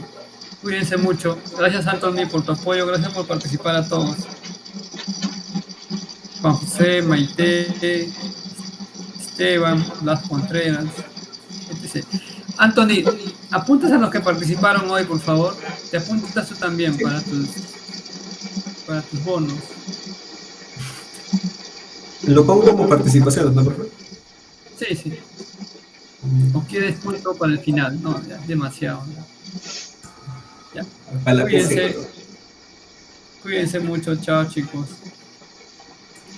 Cuídense mucho. Gracias, Anthony, por tu apoyo. Gracias por participar a todos. Juan José, Maite, Esteban, Blas Contreras, etc. Anthony, apuntas a los que participaron hoy, por favor. Te apuntas tú también para tus bonos. Lo pongo como participación, ¿no, profe? Sí, sí. ¿O quieres punto para el final? No, ya, demasiado. Ya. A la PC. Cuídense, cuídense mucho. Chao, chicos.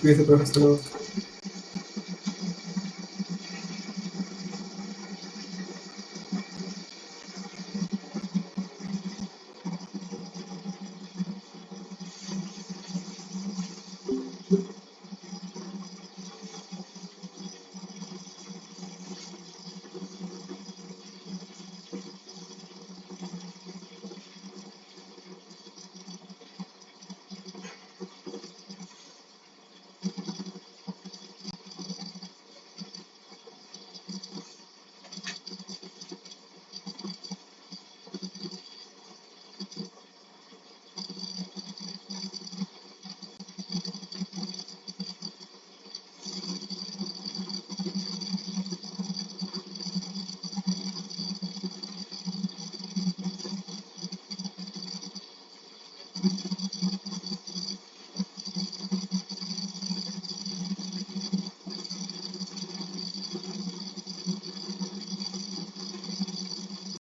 Cuídese, profesor.